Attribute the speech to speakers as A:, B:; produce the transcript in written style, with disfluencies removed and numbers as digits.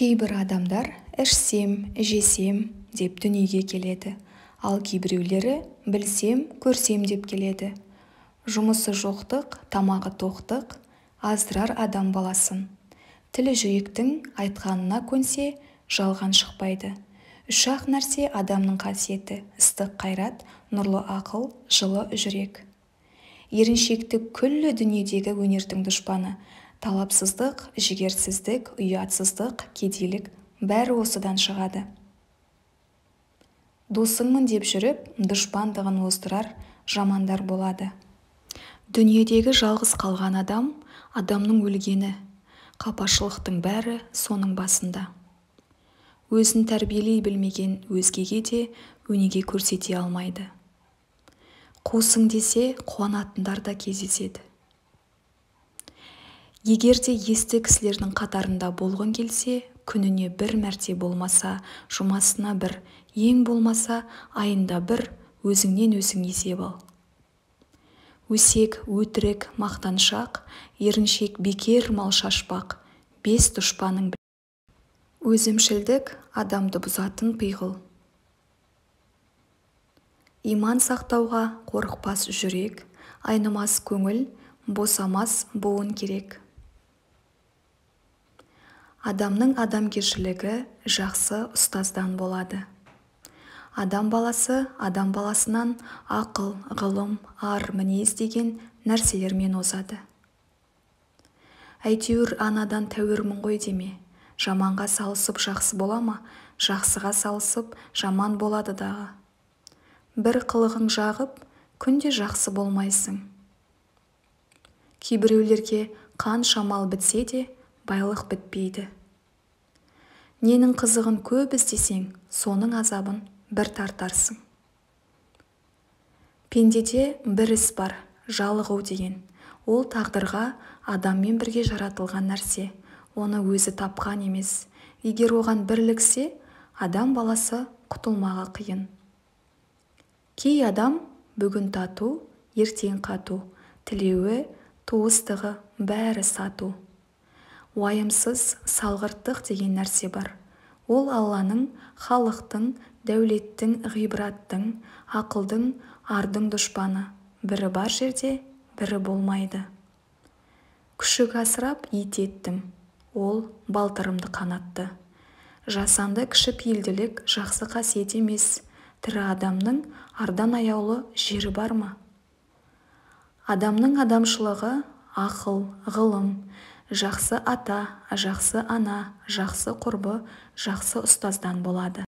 A: Кейбір адамдар ішсем, жесем деп дүниеге келеді, ал кейбіреулері білсем, көрсем деп келеді. Жұмысы жоқтық, тамағы тоқтық, аздырар адам баласын. Тілі жүректің айтқанына көнсе, жалған шықпайды. Үш-ақ нәрсе адамның қасиеті: ыстық қайрат, нұрлы ақыл, жылы жүрек. Еріншектік күллі дүниедегі өнердің дұшпаны. Талапсыздық, жігерсіздік, ұятсыздық, кедейлік бәрі осыдан шығады. Досыңмын деп жүріп, дұшпандығын оздырар жамандар болады. Дүниедегі жалғыз қалған адам, адамның өлгені. Қапашылықтың бәрі соның басында. Өзін тәрбиелей білмеген өзгеге де өнеге көрсете алмайды. Қусың десе, қуанатындар да кездеседі. Егер де есті кісілердің қатарында болғың келсе, күніне бір мәрте болмаса, жұмасына бір, ең болмаса, айында бір өзіңнен өзің есеп ал. Өсек, өтірік, мақтаншақ, еріншек, бекер мал шашпақ, 5 дұшпаның. Өзімшілдік адамды бұзатын пиғыл. Иман сақтауға қорықпас жүрек, айнымас көңіл, босамас буын керек. Адамның адамгершілігі жақсы ұстаздан болады. Адам баласы адам баласынан ақыл, ғылым, ар, мінез деген нәрселермен озады. Әйтеуір анадан тәуірмін ғой деме. Жаманға салысып жақсы бола ма, жақсыға салысып жаман болады дағы. Бір қылығың жағып, күнде жақсы болмайсың. Кейбіреулерге қанша мал бітсе де, байлық бітпейді. Ненің қызығын көп іздесең, соның азабын бір тартарсың. Пендеде бір іс бар, жалығу деген. Ол тағдырға адаммен бірге жаратылған нәрсе. Оны өзі тапқан емес. Егер оған бірліксе, адам баласы құтылмағы қиын. Кей адам бүгін тату, ертең қату. Тілеуі, туыстығы бәрі сату. Уайымсыз салғырттық деген нәрсе бар. Ол Алланың, халықтың, дәулеттің, ғибраттың, ақылдың, ардың дұшпаны. Бірі бар жерде, бірі болмайды. Күшік асырап ит еттім. Ол балтырымды қанатты. Жасанды кішіпейілділік жақсы қасиет емес. Тірі адамның ардан аяулы жері бар ма? Адамның адамшылығы ақыл, ғылым, жақсы ата, жақсы ана, жақсы құрбы, жақсы ұстаздан болады.